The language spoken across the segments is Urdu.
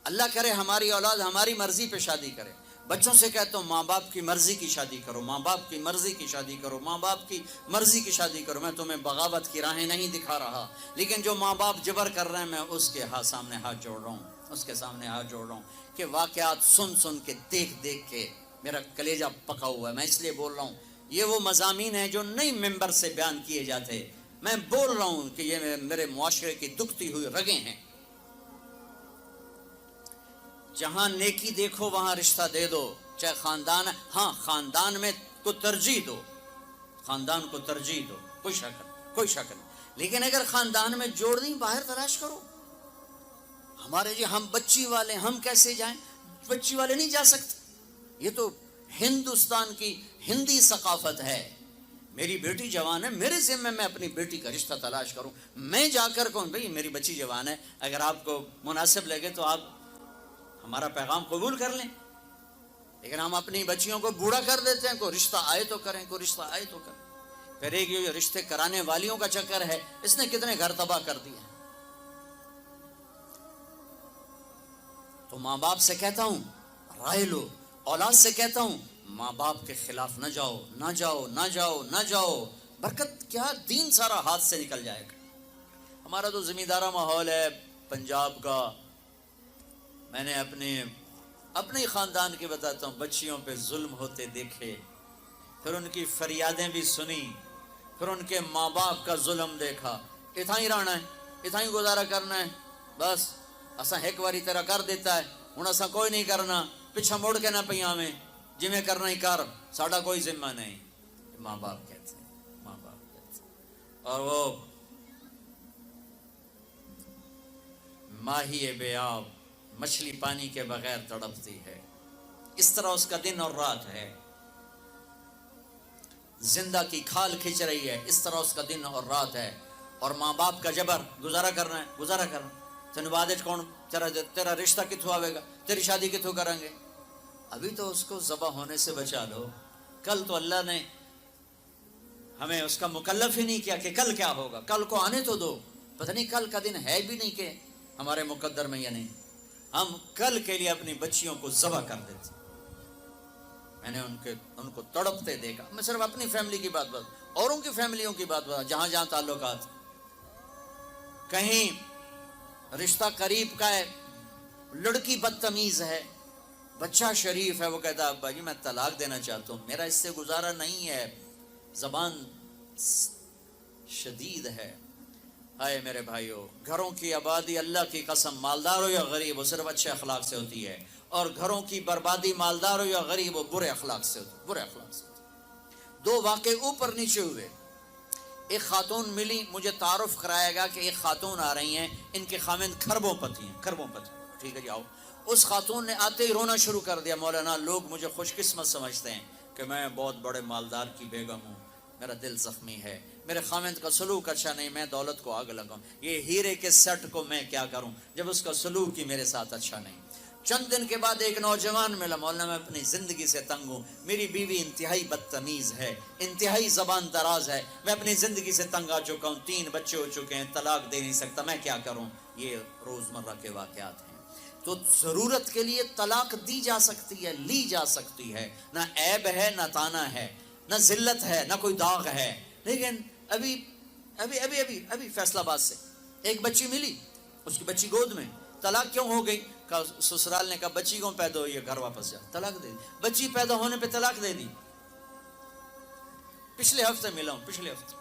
اللہ کرے ہماری اولاد ہماری مرضی پہ شادی کرے. بچوں سے کہتا ہوں ماں باپ کی مرضی کی شادی کرو, ماں باپ کی مرضی کی شادی کرو, ماں باپ کی مرضی کی شادی کرو. میں تمہیں بغاوت کی راہیں نہیں دکھا رہا, لیکن جو ماں باپ جبر کر رہے ہیں میں اس کے سامنے ہاتھ جوڑ رہا ہوں, اس کے سامنے ہاتھ جوڑ رہا ہوں کہ واقعات سن سن کے دیکھ دیکھ کے میرا کلیجہ پکا ہوا ہے. میں اس لیے بول رہا ہوں یہ وہ مضامین ہیں جو نئی ممبر سے بیان کیے جاتے. میں بول رہا ہوں کہ یہ میرے معاشرے کی دکھتی ہوئی رگیں ہیں. جہاں نیکی دیکھو وہاں رشتہ دے دو, چاہے خاندان. ہاں خاندان میں کو ترجیح دو, خاندان کو ترجیح دو, کوئی شک نہیں. لیکن اگر خاندان میں جوڑ نہیں باہر تلاش کرو. ہمارے جی ہم بچی والے, ہم کیسے جائیں؟ بچی والے نہیں جا سکتے. یہ تو ہندوستان کی ہندی ثقافت ہے. میری بیٹی جوان ہے, میرے ذمہ میں اپنی بیٹی کا رشتہ تلاش کروں. میں جا کر کہوں بھئی میری بچی جوان ہے, اگر آپ کو مناسب لگے تو آپ ہمارا پیغام قبول کر لیں. لیکن ہم اپنی بچیوں کو بوڑھا کر دیتے ہیں, کوئی رشتہ آئے تو کریں, کوئی رشتہ آئے تو کریں. پھر ایک یہ رشتے کرانے والیوں کا چکر ہے, اس نے کتنے گھر تباہ کر دیے. تو ماں باپ سے کہتا ہوں رائے لو, اولاد سے کہتا ہوں ماں باپ کے خلاف نہ جاؤ, نہ جاؤ, نہ جاؤ, نہ جاؤ. برکت کیا, دین سارا ہاتھ سے نکل جائے گا. ہمارا تو زمیندارہ ماحول ہے پنجاب کا. میں نے اپنے خاندان کی بتاتا ہوں, بچیوں پہ ظلم ہوتے دیکھے, پھر ان کی فریادیں بھی سنی, پھر ان کے ماں باپ کا ظلم دیکھا. اتنا ہی رہنا ہے, اتنا ہی گزارا کرنا ہے, بس اساں ایک باری تیرا کر دیتا ہے, ہوں اساں کوئی نہیں کرنا, پیچھا مڑ کے نہ پیا میں, جی میں کرنا ہی کر, ساڑا کوئی ذمہ نہیں. ماں باپ کہتے ہیں, ماں باپ کہتے ہیں. اور وہ ماہی بے آب مچھلی پانی کے بغیر تڑپتی ہے, اس طرح اس کا دن اور رات ہے. زندہ کی کھال کھچ رہی ہے, اس طرح اس کا دن اور رات ہے. اور ماں باپ کا جبر, گزارا کرنا ہے, گزارا کرنا. تین بعد کون تیرا رشتہ کتوں آئے گا, تیری شادی کتوں کریں گے. ابھی تو اس کو ذبح ہونے سے بچا لو. کل تو اللہ نے ہمیں اس کا مکلف ہی نہیں کیا کہ کل کیا ہوگا, کل کو آنے تو دو. پتہ نہیں کل کا دن ہے بھی نہیں کہ ہمارے مقدر میں یا نہیں. ہم کل کے لیے اپنی بچیوں کو ذبح کر دیتے. میں نے ان کو تڑپتے دیکھا. میں صرف اپنی فیملی کی بات اوروں کی فیملیوں کی بات جہاں جہاں تعلقات, کہیں رشتہ قریب کا ہے, لڑکی بدتمیز ہے, بچہ شریف ہے, وہ کہتا ہے ابا جی میں طلاق دینا چاہتا ہوں, میرا اس سے گزارا نہیں ہے, زبان شدید ہے. آئے میرے بھائیو, گھروں کی آبادی اللہ کی قسم, مالدار ہو یا غریب ہو, صرف اچھے اخلاق سے ہوتی ہے. اور گھروں کی بربادی مالدار ہو یا غریب ہو برے اخلاق سے ہوتی, برے اخلاق سے ہوتی. دو واقعے اوپر نیچے ہوئے. ایک خاتون ملی, مجھے تعارف کرایا گیا کہ ایک خاتون آ رہی ہیں, ان کے خاوند کھربوں پتی ہیں, کھربوں پتی. ٹھیک ہے جی آؤ. اس خاتون نے آتے ہی رونا شروع کر دیا, مولانا لوگ مجھے خوش قسمت سمجھتے ہیں کہ میں بہت بڑے مالدار کی بیگم ہوں, میرا دل زخمی ہے, میرے خاوند کا سلوک اچھا نہیں, میں دولت کو آگ لگاؤں, یہ ہیرے کے سیٹ کو میں کیا کروں جب اس کا سلوک ہی میرے ساتھ اچھا نہیں. چند دن کے بعد ایک نوجوان ملا, مولانا میں اپنی زندگی سے تنگ ہوں, میری بیوی انتہائی بدتمیز ہے, انتہائی زبان دراز ہے, میں اپنی زندگی سے تنگ آ چکا ہوں, 3 بچے ہو چکے ہیں, طلاق دے نہیں سکتا, میں کیا کروں. یہ روزمرہ کے واقعات ہیں. تو ضرورت کے لیے طلاق دی جا سکتی ہے, لی جا سکتی ہے, نہ عیب ہے, نہ تانا ہے, نہ ذلت ہے, نہ کوئی داغ ہے. لیکن ابھی فیصلہ آباد سے ایک بچی ملی, اس کی بچی گود میں, طلاق کیوں ہو گئی؟ سسرال نے کہا بچی کیوں پیدا ہوئی ہے, گھر واپس جا, طلاق دے دی. بچی پیدا ہونے پہ طلاق دے دی. پچھلے ہفتے ملا ہوں, پچھلے ہفتے.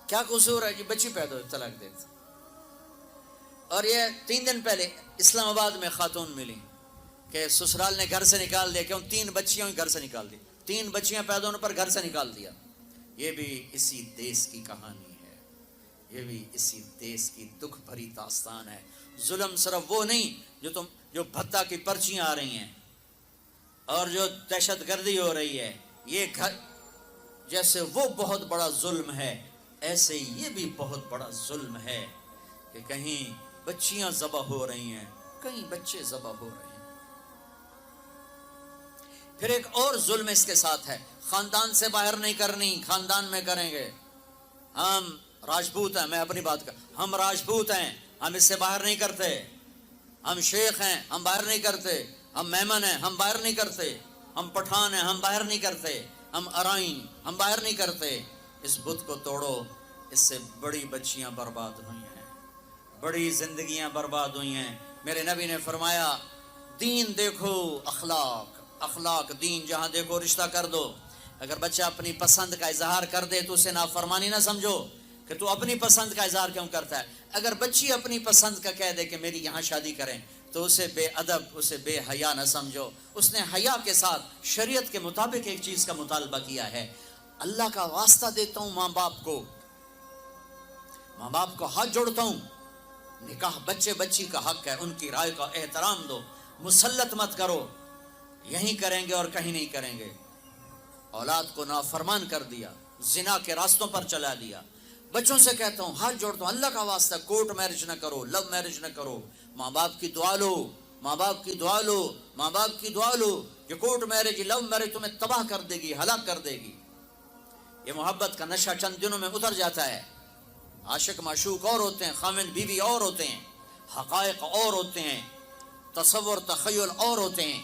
کیا قصور ہے جی, بچی پیدا ہوئی طلاق دے دی. اور یہ 3 دن پہلے اسلام آباد میں خاتون ملی کہ سسرال نے گھر سے نکال دیا, کیوں 3 بچیاں گھر سے نکال دی, 3 بچیاں پیدا ہونے پر گھر سے نکال دیا. یہ بھی اسی دیس کی کہانی ہے, یہ بھی اسی دیس کی دکھ بھری داستان ہے. ظلم صرف وہ نہیں جو بھتہ کی پرچیاں آ رہی ہیں اور جو دہشت گردی ہو رہی ہے, یہ گھر جیسے وہ بہت بڑا ظلم ہے, ایسے یہ بھی بہت بڑا ظلم ہے کہ کہیں بچیاں ذبح ہو رہی ہیں, کہیں بچے ذبح ہو رہے ہیں. پھر ایک اور ظلم اس کے ساتھ ہے, خاندان سے باہر نہیں کرنی, خاندان میں کریں گے. ہم راجپوت ہیں, میں اپنی بات کر, ہم راجپوت ہیں, ہم اس سے باہر نہیں کرتے. ہم شیخ ہیں ہم باہر نہیں کرتے، ہم میمن ہیں ہم باہر نہیں کرتے، ہم پٹھان ہیں ہم باہر نہیں کرتے، ہم ارائن ہم باہر نہیں کرتے۔ اس بت کو توڑو، اس سے بڑی بچیاں برباد ہوئی ہیں، بڑی زندگیاں برباد ہوئی ہیں۔ میرے نبی نے فرمایا دین دیکھو، اخلاق، اخلاق دین جہاں دیکھو رشتہ کر دو۔ اگر بچہ اپنی پسند کا اظہار کر دے تو اسے نافرمانی نہ سمجھو کہ تو اپنی پسند کا اظہار کیوں کرتا ہے۔ اگر بچی اپنی پسند کا کہہ دے کہ میری یہاں شادی کریں تو اسے بے ادب، اسے بے حیا نہ سمجھو۔ اس نے حیا کے ساتھ شریعت کے مطابق ایک چیز کا مطالبہ کیا ہے۔ اللہ کا واسطہ دیتا ہوں ماں باپ کو، ماں باپ کو ہاتھ جوڑتا ہوں، نکاح بچے بچی کا حق ہے، ان کی رائے کا احترام دو، مسلط مت کرو، یہیں کریں گے اور کہیں نہیں کریں گے۔ اولاد کو نافرمان کر دیا، زنا کے راستوں پر چلا دیا۔ بچوں سے کہتا ہوں ہاتھ جوڑتا ہوں، اللہ کا واسطہ کورٹ میرج نہ کرو، لو میرج نہ کرو، ماں باپ کی دعا لو، ماں باپ کی دعا لو، ماں باپ کی دعا لو۔ یہ کورٹ میرج، لو میرج تمہیں تباہ کر دے گی، ہلاک کر دے گی۔ یہ محبت کا نشہ چند دنوں میں اتر جاتا ہے۔ عاشق معشوق اور ہوتے ہیں، خاوند بیوی اور ہوتے ہیں، حقائق اور ہوتے ہیں، تصور تخیل اور ہوتے ہیں۔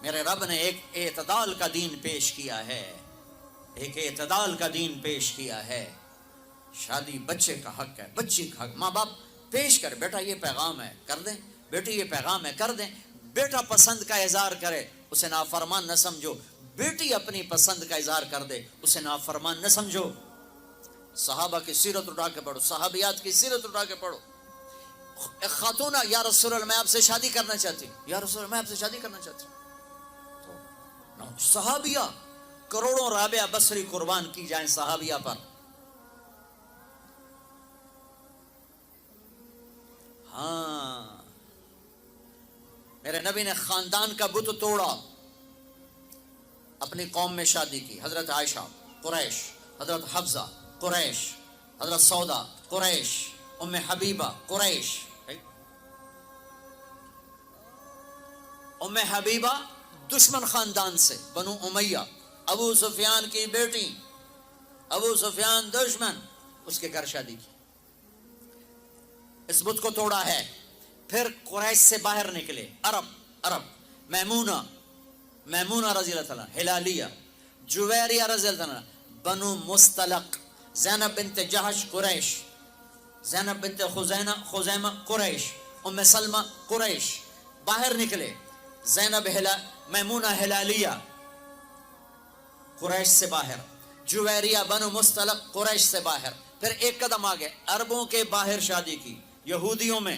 میرے رب نے ایک اعتدال کا دین پیش کیا ہے، ایک اعتدال کا دین پیش کیا ہے۔ شادی بچے کا حق ہے، بچی کا حق۔ ماں باپ پیش کر، بیٹا یہ پیغام ہے کر دیں، بیٹی یہ پیغام ہے کر دیں۔ بیٹا پسند کا اظہار کرے، اسے نافرمان نہ سمجھو۔ بیٹی اپنی پسند کا اظہار کر دے، اسے نافرمان نہ سمجھو۔ صحابہ کی سیرت اٹھا کے پڑھو، صحابیات کی سیرت اٹھا کے پڑھو۔ ایک خاتون، یا رسول اللہ میں آپ سے شادی کرنا چاہتی ہوں، یا رسول اللہ میں آپ سے شادی کرنا چاہتی ہوں۔ صحابیہ کروڑوں رابعہ بصری قربان کی جائیں صحابیہ پر۔ ہاں، میرے نبی نے خاندان کا بت توڑا، اپنی قوم میں شادی کی۔ حضرت عائشہ قریش، حضرت حفصہ قریش، حضرت سودا قریش، ام حبیبہ قریش۔ ام حبیبہ دشمن خاندان سے، بنو امیہ، ابو سفیان کی بیٹی، ابو سفیان دشمن، اس کے گھر شادی کی۔ اس بت کو توڑا ہے۔ پھر قریش سے باہر نکلے عرب، میمونہ رضی اللہ تعالیٰ، ہلالیہ، جویریہ رضی اللہ تعالیٰ، بنو مستلق، زینب بنت جہش قریش، زینب بنت خزیمہ قریش، ام سلمہ قریش، باہر نکلے۔ زینب میمونہ ہلالیہ قریش سے باہر، جویریہ بنو مستلق قریش سے باہر۔ پھر ایک قدم آگے عربوں کے باہر شادی کی، یہودیوں میں،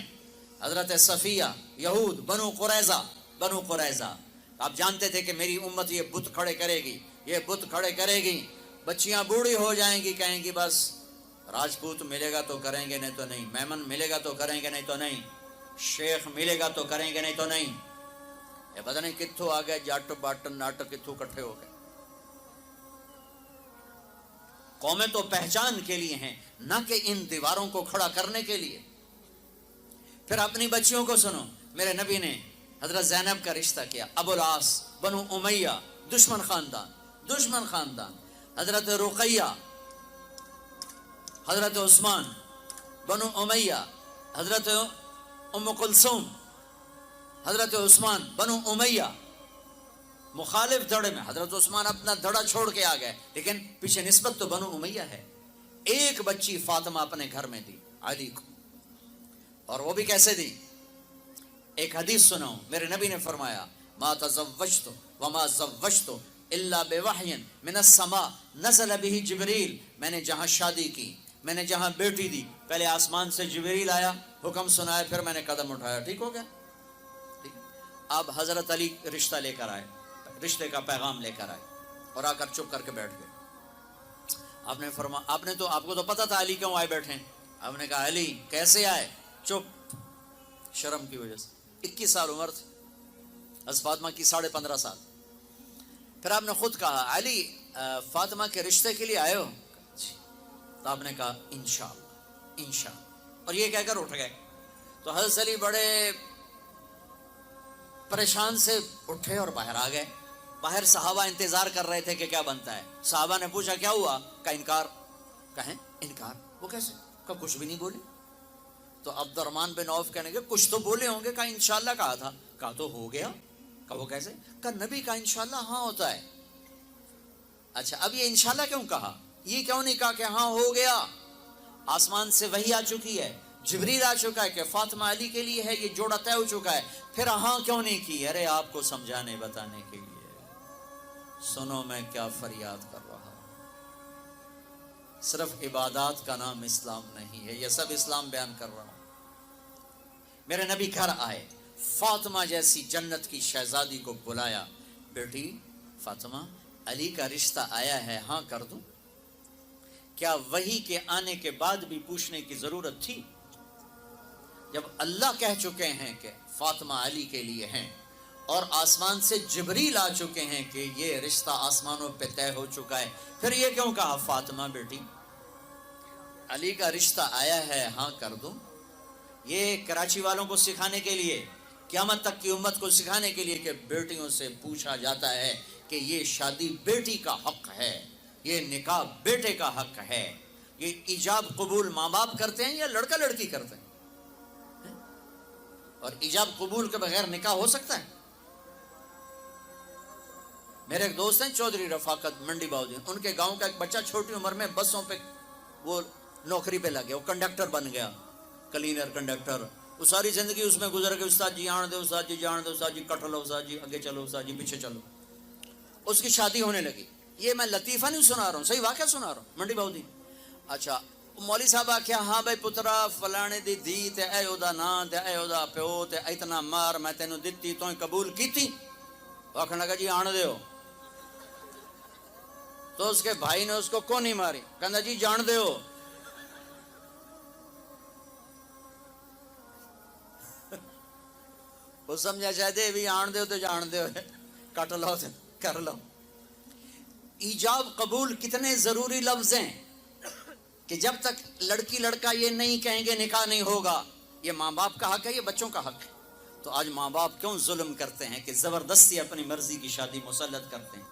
حضرت صفیہ، یہود، بنو قریظہ۔ آپ جانتے تھے کہ میری امت یہ بت کھڑے کرے گی، یہ بت کھڑے کرے گی، بچیاں بوڑھی ہو جائیں گی، کہیں گی بس راجپوت ملے گا تو کریں گے نہیں تو نہیں، میمن ملے گا تو کریں گے نہیں تو نہیں، شیخ ملے گا تو کریں گے نہیں تو نہیں۔ یہ پتہ نہیں کتھوں آ گئے جٹ بٹ نٹ، کتھوں کٹھے ہو گئے۔ قومیں تو پہچان کے لیے ہیں، نہ کہ ان دیواروں کو کھڑا کرنے کے لیے۔ پھر اپنی بچیوں کو سنو، میرے نبی نے حضرت زینب کا رشتہ کیا، ابو العاص بنو امیہ، دشمن خاندان، حضرت رقیہ، حضرت عثمان بنو امیہ، حضرت ام کلثوم، حضرت عثمان بنو امیہ، مخالف دھڑے میں۔ حضرت عثمان اپنا دھڑا چھوڑ کے آ گئے، لیکن پیچھے نسبت تو بنو امیہ ہے۔ ایک بچی فاطمہ اپنے گھر میں دی علی کو، اور وہ بھی کیسے دی؟ ایک حدیث سناؤ، میرے نبی نے فرمایا ما تزوجت وما زوجت الا بوحی من السماء نزل به جبریل۔ میں نے جہاں شادی کی، میں نے جہاں بیٹی دی، پہلے آسمان سے جبریل آیا، حکم سنایا، پھر میں نے قدم اٹھایا۔ ٹھیک ہو گیا؟ اب حضرت علی رشتہ لے کر آئے، رشتے کا پیغام لے کر آئے، اور آ کر چپ کر کے بیٹھ گئے۔ آپ نے فرمایا، آپ کو تو پتا تھا علی کیوں آئے بیٹھے ہیں۔ آپ نے کہا علی کیسے آئے؟ چپ، شرم کی وجہ سے۔ 21 سال عمر تھی حضرت فاطمہ کی، 15.5 سال۔ پھر آپ نے خود کہا علی فاطمہ کے رشتے کے لیے آئے ہو؟ تو آپ نے کہا انشاءاللہ، اور یہ کہہ کر اٹھ گئے۔ تو حضرت علی بڑے پریشان سے اٹھے اور باہر آ گئے۔ باہر صحابہ انتظار کر رہے تھے کہ کیا بنتا ہے۔ صحابہ نے پوچھا کیا ہوا؟ کہا انکار۔ کہیں انکار؟ وہ کیسے؟ کہا کچھ بھی نہیں بولی۔ تو تو عبد الرحمن بن عوف کہنے کے کچھ تو بولے ہوں گے، کہا انشاءاللہ کہا تھا، کہا تو ہو گیا، کہا وہ کیسے، کہا نبی کا انشاءاللہ ہاں ہوتا ہے۔ اچھا اب یہ انشاءاللہ کیوں کہا، یہ کیوں نہیں کہا کہ ہاں ہو گیا، آسمان سے وحی آ چکی ہے، جبریل آ چکا ہے کہ فاطمہ علی کے لیے ہے، یہ جوڑا طے ہو چکا ہے، پھر ہاں کیوں نہیں کی؟ ارے آپ کو سمجھانے بتانے کے لیے، سنو میں کیا فریاد کر رہا ہوں، صرف عبادات کا نام اسلام نہیں ہے، یہ سب اسلام بیان کر رہا ہوں۔ میرے نبی گھر آئے، فاطمہ جیسی جنت کی شہزادی کو بلایا، بیٹی فاطمہ علی کا رشتہ آیا ہے، ہاں کر دوں؟ کیا وحی کے آنے کے بعد بھی پوچھنے کی ضرورت تھی؟ جب اللہ کہہ چکے ہیں کہ فاطمہ علی کے لیے ہیں، اور آسمان سے جبریل آ چکے ہیں کہ یہ رشتہ آسمانوں پہ طے ہو چکا ہے، پھر یہ کیوں کہا فاطمہ بیٹی علی کا رشتہ آیا ہے، ہاں کر دوں؟ یہ کراچی والوں کو سکھانے کے لیے، قیامت تک کی امت کو سکھانے کے لیے کہ بیٹیوں سے پوچھا جاتا ہے کہ یہ شادی بیٹی کا حق ہے، یہ نکاح بیٹے کا حق ہے، یہ ایجاب قبول ماں باپ کرتے ہیں یا لڑکا لڑکی کرتے ہیں؟ اور ایجاب قبول کے بغیر نکاح ہو سکتا ہے؟ میرے ایک دوست ہیں چودھری رفاقت منڈی باؤدین، ان کے گاؤں کا ایک بچہ چھوٹی عمر میں بسوں پہ وہ نوکری پہ لگ گیا، وہ کنڈکٹر بن گیا، کلینر کنڈکٹر، وہ ساری زندگی اس میں گزر گئی، استاد جی آن دے، استاد جی جان دے، استاد جی کٹ لو، استاد جی آگے چلو، استاد جی پیچھے چلو۔ اس کی شادی ہونے لگی، یہ میں لطیفہ نہیں سنا رہا ہوں، صحیح واقعہ سنا رہا ہوں، منڈی باؤدین۔ اچھا مولوی صاحب آکھیا ہاں بھائی پترا فلانے دی دھی تے اے او دا نام تے اے او دا پیو تے اتنا مار میں تینوں دتی تو قبول کیتی؟ وہ آکھن لگا جی آن دے ہو۔ تو اس کے بھائی نے اس کو کون نہیں ماری، کہندا جی جان دے ہو۔ وہ سمجھا چاہتے بھی آن دے ہو تو جان دے ہو، کٹ لو تے کر لو۔ ایجاب قبول کتنے ضروری لفظ ہیں کہ جب تک لڑکی لڑکا یہ نہیں کہیں گے نکاح نہیں ہوگا۔ یہ ماں باپ کا حق ہے، یہ بچوں کا حق ہے۔ تو آج ماں باپ کیوں ظلم کرتے ہیں کہ زبردستی اپنی مرضی کی شادی مسلط کرتے ہیں؟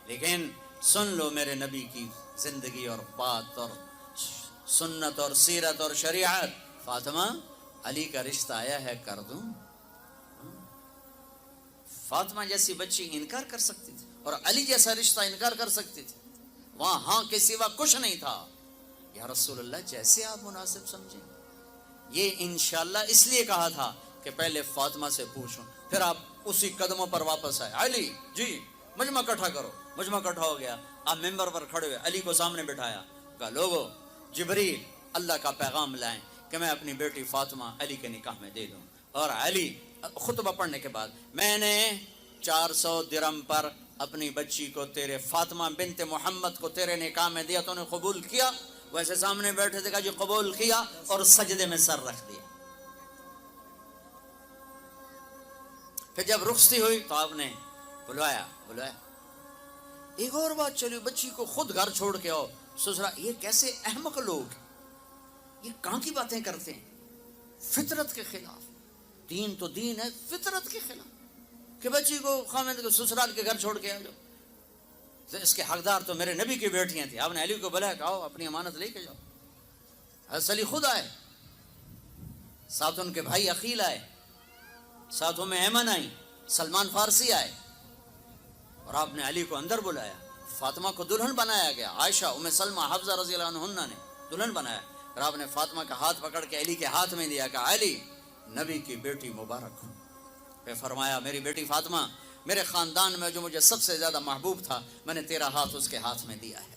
لیکن سن لو میرے نبی کی زندگی اور بات اور سنت اور سیرت اور شریعت۔ فاطمہ علی کا رشتہ آیا ہے، کر دوں؟ فاطمہ جیسی بچی انکار کر سکتی تھی، اور علی جیسا رشتہ انکار کر سکتی تھی، وہاں ہاں کے سوا کچھ نہیں تھا۔ یا رسول اللہ جیسے آپ مناسب سمجھیں۔ یہ انشاءاللہ اس لیے کہا تھا کہ پہلے فاطمہ سے پوچھوں، پھر آپ اسی قدموں پر واپس آئے، علی جی مجمع اکٹھا کرو، مجمع اکٹھا ہو گیا، آپ ممبر پر کھڑے ہوئے، علی کو سامنے بٹھایا، کہا لوگو جبریل اللہ کا پیغام لائیں کہ میں اپنی بیٹی فاطمہ علی کے نکاح میں دے دوں۔ اور علی خطبہ پڑھنے کے بعد، میں نے 400 درم پر اپنی بچی کو تیرے فاطمہ بنت محمد کو تیرے نکاح میں دیا، تو نے قبول کیا؟ ویسے سامنے بیٹھے تھے، کہا جی قبول کیا، اور سجدے میں سر رکھ دیا۔ پھر جب رخصتی ہوئی تو آپ نے بلوایا۔ ایک اور بات چلی، بچی کو خود گھر چھوڑ کے آؤ سسرا۔ یہ کیسے احمق لوگ، یہ کہاں کی باتیں کرتے ہیں؟ فطرت کے خلاف، دین تو دین ہے، فطرت کے خلاف کہ بچی کو خامد کو سسرال کے گھر چھوڑ کے آ جاؤ۔ تو اس کے حقدار تو میرے نبی کی بیٹیاں تھیں، آپ نے علی کو بلایا، کہا اپنی امانت لے کے جاؤ۔ حضرت علی خود آئے، ساتھ ان کے بھائی عقیل آئے، ساتھ میں ایمن آئی، سلمان فارسی آئے، اور آپ نے علی کو اندر بلایا۔ فاطمہ کو دلہن بنایا گیا، عائشہ ام سلمہ حفصہ رضی اللہ عنہن نے دلہن بنایا، اور آپ نے فاطمہ کا ہاتھ پکڑ کے علی کے ہاتھ میں دیا، کہا علی نبی کی بیٹی مبارک ہو۔ پھر فرمایا میری بیٹی فاطمہ، میرے خاندان میں جو مجھے سب سے زیادہ محبوب تھا، میں نے تیرا ہاتھ اس کے ہاتھ میں دیا ہے۔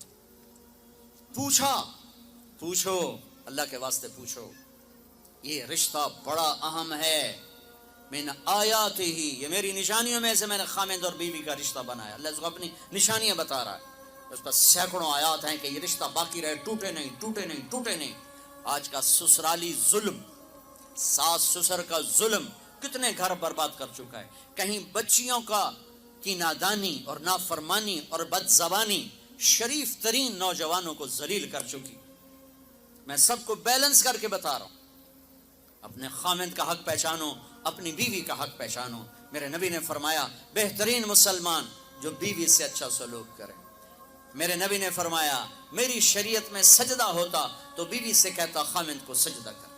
پوچھو اللہ کے واسطے پوچھو، یہ رشتہ بڑا اہم ہے۔ من آیات ہی، یہ میری نشانیوں میں سے میں نے خامد اور بیوی کا رشتہ بنایا۔ اللہ اس کو اپنی نشانیاں بتا رہا ہے، اس پر سینکڑوں آیات ہیں کہ یہ رشتہ باقی رہے، ٹوٹے نہیں۔ آج کا سسرالی ظلم، ساس سسر کا ظلم کتنے گھر برباد کر چکا ہے۔ کہیں بچیوں کی نادانی اور نافرمانی اور بد زبانی شریف ترین نوجوانوں کو ذلیل کر چکی۔ میں سب کو بیلنس کر کے بتا رہا ہوں، اپنے خامد کا حق پہچانو، اپنی بیوی کا حق پہچانو۔ میرے نبی نے فرمایا بہترین مسلمان جو بیوی سے اچھا سلوک کرے۔ میرے نبی نے فرمایا میری شریعت میں سجدہ ہوتا تو بیوی سے کہتا خامد کو سجدہ کر۔